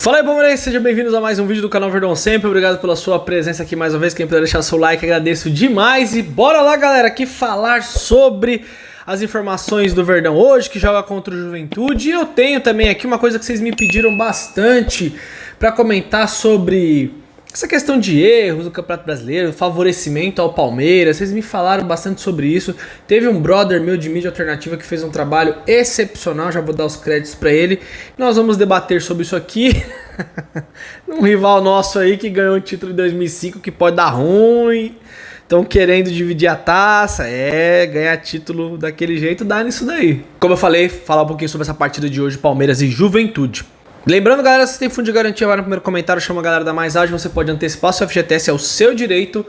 Fala aí, palmeirenses, sejam bem-vindos a mais um vídeo do canal Verdão Sempre. Obrigado pela sua presença aqui mais uma vez. Quem puder deixar seu like, agradeço demais. E bora lá, galera, aqui falar sobre as informações do Verdão hoje, que joga contra o Juventude. E eu tenho também aqui uma coisa que vocês me pediram bastante para comentar sobre essa questão de erros do Campeonato Brasileiro, favorecimento ao Palmeiras. Vocês me falaram bastante sobre isso. Teve um brother meu de mídia alternativa que fez um trabalho excepcional, já vou dar os créditos para ele. Nós vamos debater sobre isso aqui. Um rival nosso aí que ganhou o título em 2005, que pode dar ruim. Estão querendo dividir a taça, ganhar título daquele jeito, dá nisso daí. Como eu falei, falar um pouquinho sobre essa partida de hoje, Palmeiras e Juventude. Lembrando, galera, se tem fundo de garantia, vai no primeiro comentário, chama a galera da Mais Ágil, você pode antecipar o seu FGTS, é o seu direito.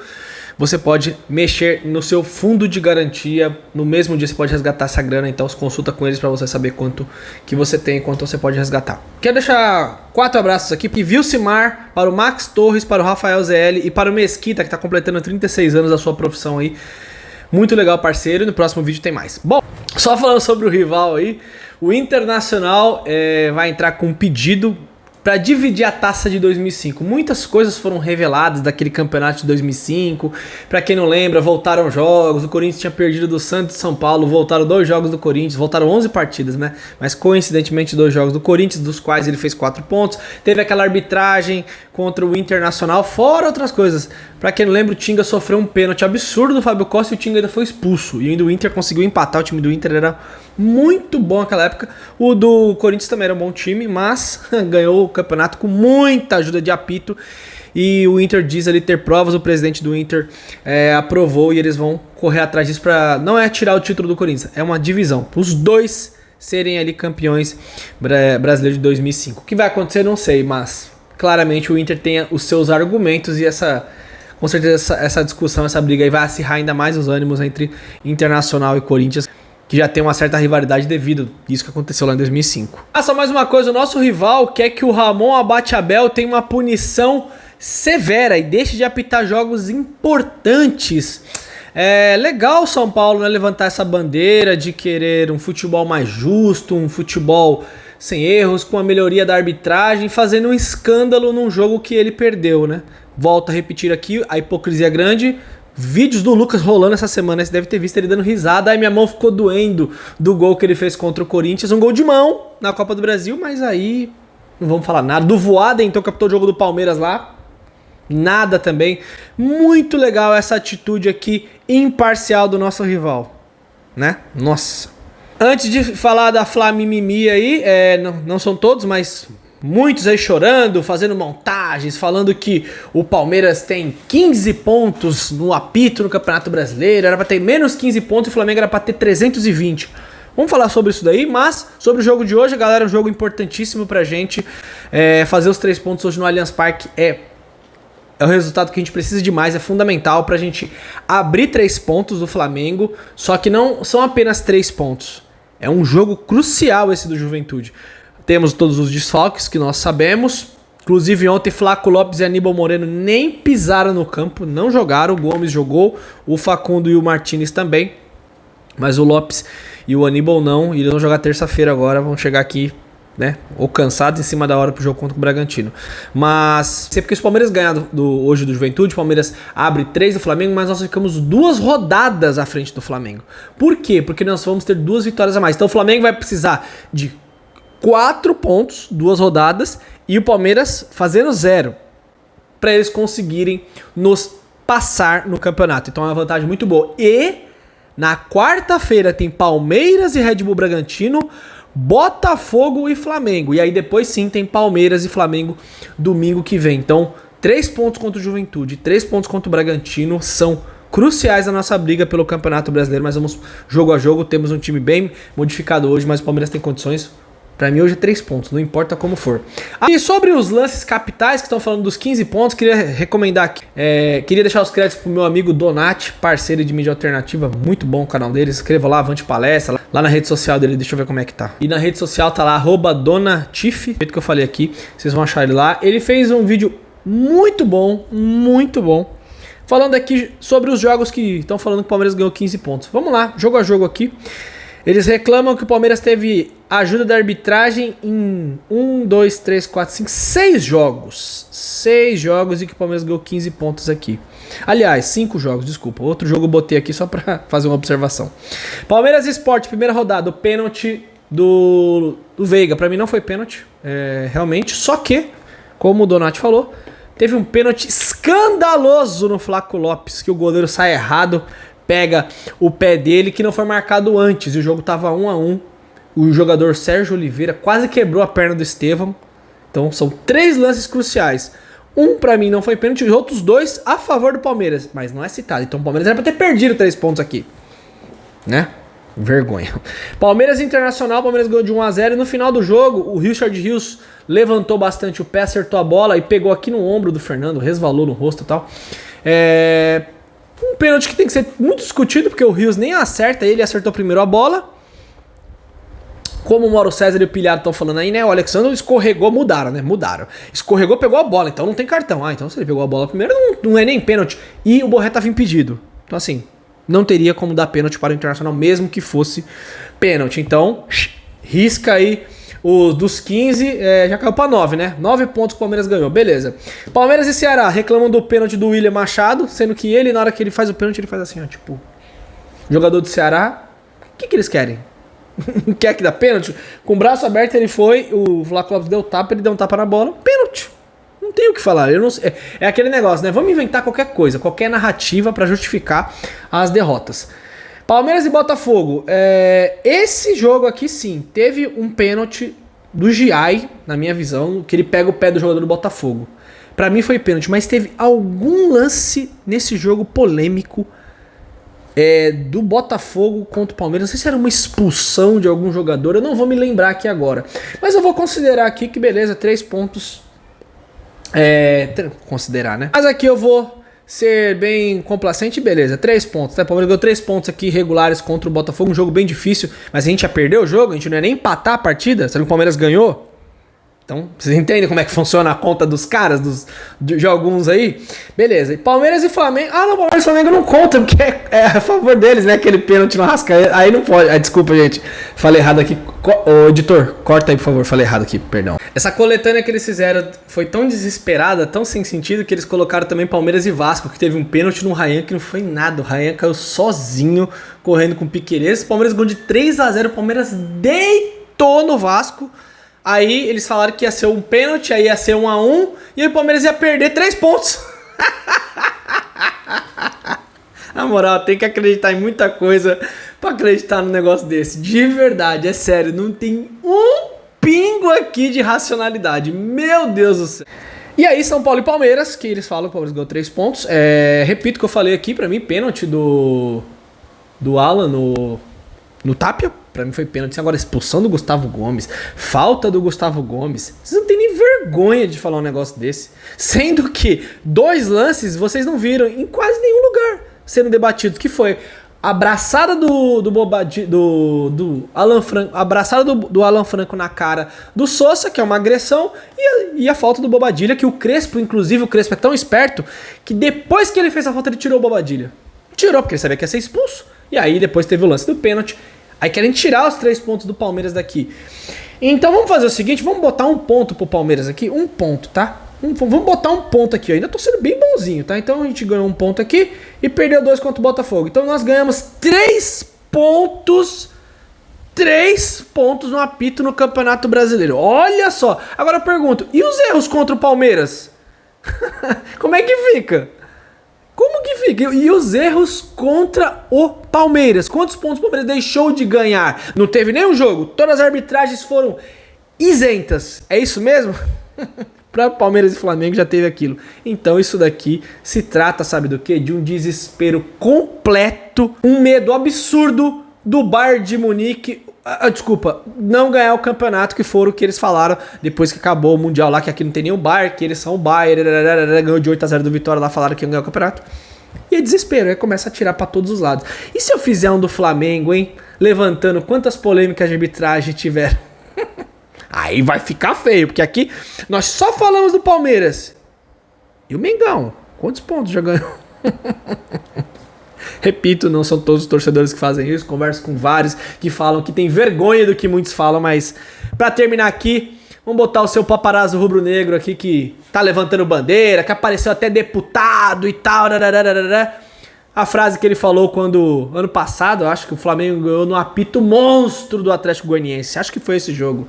Você pode mexer no seu fundo de garantia, no mesmo dia você pode resgatar essa grana, então consulta com eles para você saber quanto que você tem e quanto você pode resgatar. Quero deixar 4 abraços aqui para o Vilcimar, para o Max Torres, para o Rafael ZL e para o Mesquita, que está completando 36 anos da sua profissão aí. Muito legal, parceiro, e no próximo vídeo tem mais. Bom, só falando sobre o rival aí, o Internacional vai entrar com um pedido para dividir a taça de 2005. Muitas coisas foram reveladas daquele campeonato de 2005. Para quem não lembra, voltaram jogos. O Corinthians tinha perdido do Santos e São Paulo. Voltaram 2 jogos do Corinthians. Voltaram 11 partidas, né? Mas coincidentemente 2 jogos do Corinthians, dos quais ele fez 4 pontos. Teve aquela arbitragem contra o Internacional, fora outras coisas. Para quem não lembra, o Tinga sofreu um pênalti absurdo do Fábio Costa e o Tinga ainda foi expulso. E ainda o Inter conseguiu empatar. O time do Inter era muito bom naquela época. O do Corinthians também era um bom time, mas ganhou o campeonato com muita ajuda de apito. E o Inter diz ali ter provas, o presidente do Inter aprovou e eles vão correr atrás disso para não tirar o título do Corinthians, é uma divisão. Os dois serem ali campeões brasileiros de 2005. O que vai acontecer não sei, mas claramente o Inter tem os seus argumentos e com certeza essa discussão, essa briga aí vai acirrar ainda mais os ânimos entre Internacional e Corinthians, que já tem uma certa rivalidade devido a isso que aconteceu lá em 2005. Só mais uma coisa, o nosso rival quer que o Ramon Abateabel tenha uma punição severa e deixe de apitar jogos importantes. É legal o São Paulo, né, levantar essa bandeira de querer um futebol mais justo, um futebol sem erros, com a melhoria da arbitragem, fazendo um escândalo num jogo que ele perdeu, né? Volto a repetir aqui, a hipocrisia é grande. Vídeos do Lucas rolando essa semana, você deve ter visto ele dando risada. Aí minha mão ficou doendo do gol que ele fez contra o Corinthians. Um gol de mão na Copa do Brasil, mas aí não vamos falar nada. Do Voaden, então, captou o jogo do Palmeiras lá. Nada também. Muito legal essa atitude aqui imparcial do nosso rival, né? Nossa. Antes de falar da Flamimimi aí, não são todos, mas muitos aí chorando, fazendo montagens, falando que o Palmeiras tem 15 pontos no apito no Campeonato Brasileiro, era para ter menos 15 pontos e o Flamengo era para ter 320. Vamos falar sobre isso daí, mas sobre o jogo de hoje, galera, um jogo importantíssimo pra gente. Fazer os 3 pontos hoje no Allianz Parque é o resultado que a gente precisa demais, é fundamental pra gente abrir 3 pontos do Flamengo, só que não são apenas 3 pontos. É um jogo crucial esse do Juventude. Temos todos os desfalques que nós sabemos. Inclusive ontem Flaco Lopes e Aníbal Moreno nem pisaram no campo, não jogaram. O Gomes jogou, o Facundo e o Martínez também. Mas o Lopes e o Aníbal não. E eles vão jogar terça-feira agora, vão chegar aqui, né, ou cansados em cima da hora pro jogo contra o Bragantino. Mas sempre que o Palmeiras ganhar hoje do Juventude, o Palmeiras abre 3 do Flamengo, mas nós ficamos 2 rodadas à frente do Flamengo. Por quê? Porque nós vamos ter 2 vitórias a mais. Então o Flamengo vai precisar de 4 pontos, 2 rodadas, e o Palmeiras fazendo 0, para eles conseguirem nos passar no campeonato. Então é uma vantagem muito boa. E na quarta-feira tem Palmeiras e Red Bull Bragantino, Botafogo e Flamengo. E aí depois sim tem Palmeiras e Flamengo domingo que vem. Então 3 pontos contra o Juventude, 3 pontos contra o Bragantino são cruciais na nossa briga pelo Campeonato Brasileiro. Mas vamos jogo a jogo, temos um time bem modificado hoje, mas o Palmeiras tem condições. Pra mim hoje é 3 pontos, não importa como for. E sobre os lances capitais que estão falando dos 15 pontos, queria recomendar aqui. Queria deixar os créditos pro meu amigo Donati, parceiro de mídia alternativa, muito bom o canal dele. Escreva lá, Avante Palestra, lá na rede social dele, deixa eu ver como é que tá. E na rede social tá lá, @Donatif, do jeito que eu falei aqui, vocês vão achar ele lá. Ele fez um vídeo muito bom, falando aqui sobre os jogos que estão falando que o Palmeiras ganhou 15 pontos. Vamos lá, jogo a jogo aqui. Eles reclamam que o Palmeiras teve ajuda da arbitragem em 6 jogos. 6 jogos e que o Palmeiras ganhou 15 pontos aqui. Aliás, 5 jogos, desculpa. Outro jogo eu botei aqui só pra fazer uma observação. Palmeiras Sport, primeira rodada, o pênalti do Veiga. Pra mim não foi pênalti, realmente. Só que, como o Donati falou, teve um pênalti escandaloso no Flaco Lopes, que o goleiro sai errado, pega o pé dele, que não foi marcado antes. E o jogo tava 1-1. O jogador Sérgio Oliveira quase quebrou a perna do Estevão. Então são 3 lances cruciais. Um pra mim não foi pênalti, os outros 2 a favor do Palmeiras. Mas não é citado. Então o Palmeiras era pra ter perdido 3 pontos aqui. Né? Vergonha. Palmeiras Internacional, Palmeiras ganhou de 1-0. E no final do jogo, o Richard Rios levantou bastante o pé, acertou a bola e pegou aqui no ombro do Fernando, resvalou no rosto e tal. Um pênalti que tem que ser muito discutido, porque o Rios nem acerta, ele acertou primeiro a bola. Como o Mauro César e o Pilhado estão falando aí, né? O Alexandre escorregou, mudaram. Escorregou, pegou a bola, então não tem cartão. Então se ele pegou a bola primeiro, não é nem pênalti. E o Borré estava impedido. Então assim, não teria como dar pênalti para o Internacional, mesmo que fosse pênalti. Então, risca aí dos 15, já caiu para 9, né? 9 pontos que o Palmeiras ganhou, beleza. Palmeiras e Ceará reclamam do pênalti do William Machado, sendo que ele, na hora que ele faz o pênalti, ele faz assim, ó, tipo... Jogador do Ceará, o que eles querem? Quer que dá pênalti? Com o braço aberto ele foi, o Flaco Lopes deu tapa, ele deu um tapa na bola, pênalti. Não tem o que falar, eu não sei. É aquele negócio, né? Vamos inventar qualquer coisa, qualquer narrativa pra justificar as derrotas. Palmeiras e Botafogo. Esse jogo aqui sim, teve um pênalti do Giai, na minha visão, que ele pega o pé do jogador do Botafogo. Pra mim foi pênalti, mas teve algum lance nesse jogo polêmico do Botafogo contra o Palmeiras. Não sei se era uma expulsão de algum jogador, eu não vou me lembrar aqui agora. Mas eu vou considerar aqui que beleza, 3 pontos. Considerar, né? Mas aqui eu vou ser bem complacente, beleza, 3 pontos, tá? O Palmeiras ganhou 3 pontos aqui regulares contra o Botafogo, um jogo bem difícil, mas a gente já perdeu o jogo, a gente não ia nem empatar a partida, sabe que o Palmeiras ganhou? Então, vocês entendem como é que funciona a conta dos caras, de alguns aí? Beleza, e Palmeiras e Flamengo... Ah, não, Palmeiras e Flamengo não conta, porque é a favor deles, né? Aquele pênalti no Arrascaeta, aí não pode. Desculpa, gente, falei errado aqui. Ô, editor, corta aí, por favor, falei errado aqui, perdão. Essa coletânea que eles fizeram foi tão desesperada, tão sem sentido, que eles colocaram também Palmeiras e Vasco, que teve um pênalti no Ryan que não foi nada. O Ryan caiu sozinho, correndo com o Piquerez. O Palmeiras ganhou de 3-0, o Palmeiras deitou no Vasco. Aí eles falaram que ia ser um pênalti, aí ia ser 1-1, e aí o Palmeiras ia perder 3 pontos. Na moral, tem que acreditar em muita coisa pra acreditar num negócio desse. De verdade, é sério, não tem um pingo aqui de racionalidade. Meu Deus do céu. E aí, São Paulo e Palmeiras, que eles falam que o Palmeiras ganhou 3 pontos. Repito o que eu falei aqui, pra mim, pênalti do Alan no Tapia. Pra mim foi pênalti. Agora, expulsão do Gustavo Gomes, falta do Gustavo Gomes. Vocês não tem nem vergonha de falar um negócio desse. Sendo que 2 lances vocês não viram em quase nenhum lugar sendo debatidos. Que foi a abraçada do Alan Franco, a abraçada do Alan Franco na cara do Sousa, que é uma agressão, e a falta do Bobadilha, que o Crespo, inclusive, o Crespo é tão esperto que depois que ele fez a falta ele tirou o Bobadilha. Tirou, porque ele sabia que ia ser expulso. E aí depois teve o lance do pênalti. Aí querem tirar os 3 pontos do Palmeiras daqui. Então vamos fazer o seguinte, vamos botar 1 ponto pro Palmeiras aqui. 1 ponto, tá? Vamos botar 1 ponto aqui. Eu ainda tô sendo bem bonzinho, tá? Então a gente ganhou 1 ponto aqui e perdeu 2 contra o Botafogo. Então nós ganhamos 3 pontos. 3 pontos no apito no Campeonato Brasileiro. Olha só. Agora eu pergunto, e os erros contra o Palmeiras? Como é que fica? Como que fica? E os erros contra o Palmeiras? Quantos pontos o Palmeiras deixou de ganhar? Não teve nenhum jogo. Todas as arbitragens foram isentas. É isso mesmo? Para Palmeiras e Flamengo já teve aquilo. Então isso daqui se trata, sabe do quê? De um desespero completo, um medo absurdo do Bayern de Munique. Desculpa, não ganhar o campeonato, que foram o que eles falaram depois que acabou o Mundial lá, que aqui não tem nem o Bayern, que eles são o Bayern, ganhou de 8-0 do Vitória lá, falaram que iam ganhar o campeonato. E é desespero, aí começa a tirar pra todos os lados. E se eu fizer um do Flamengo, hein? Levantando quantas polêmicas de arbitragem tiveram? Aí vai ficar feio, porque aqui nós só falamos do Palmeiras. E o Mengão? Quantos pontos já ganhou? Repito, não são todos os torcedores que fazem isso, converso com vários que falam que tem vergonha do que muitos falam, mas pra terminar aqui, vamos botar o seu paparazzo rubro-negro aqui que tá levantando bandeira, que apareceu até deputado e tal, a frase que ele falou quando, ano passado, eu acho que o Flamengo ganhou no apito monstro do Atlético Goianiense, acho que foi esse jogo.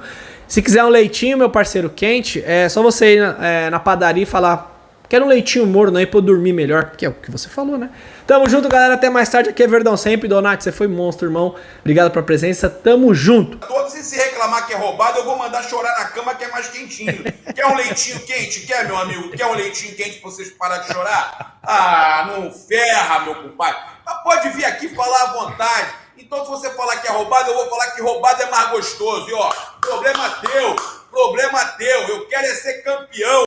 Se quiser um leitinho, meu parceiro, quente, é só você ir na padaria e falar: quero um leitinho morno aí pra eu dormir melhor, que é o que você falou, né? Tamo junto, galera, até mais tarde, aqui é Verdão sempre. Donati, você foi monstro, irmão, obrigado pela presença, tamo junto. Todos, e se reclamar que é roubado, eu vou mandar chorar na cama que é mais quentinho. Quer um leitinho quente? Quer, meu amigo? Quer um leitinho quente pra vocês pararem de chorar? Ah, não ferra, meu compadre. Mas pode vir aqui falar à vontade. Então, se você falar que é roubado, eu vou falar que roubado é mais gostoso. E ó, problema teu. Eu quero é ser campeão.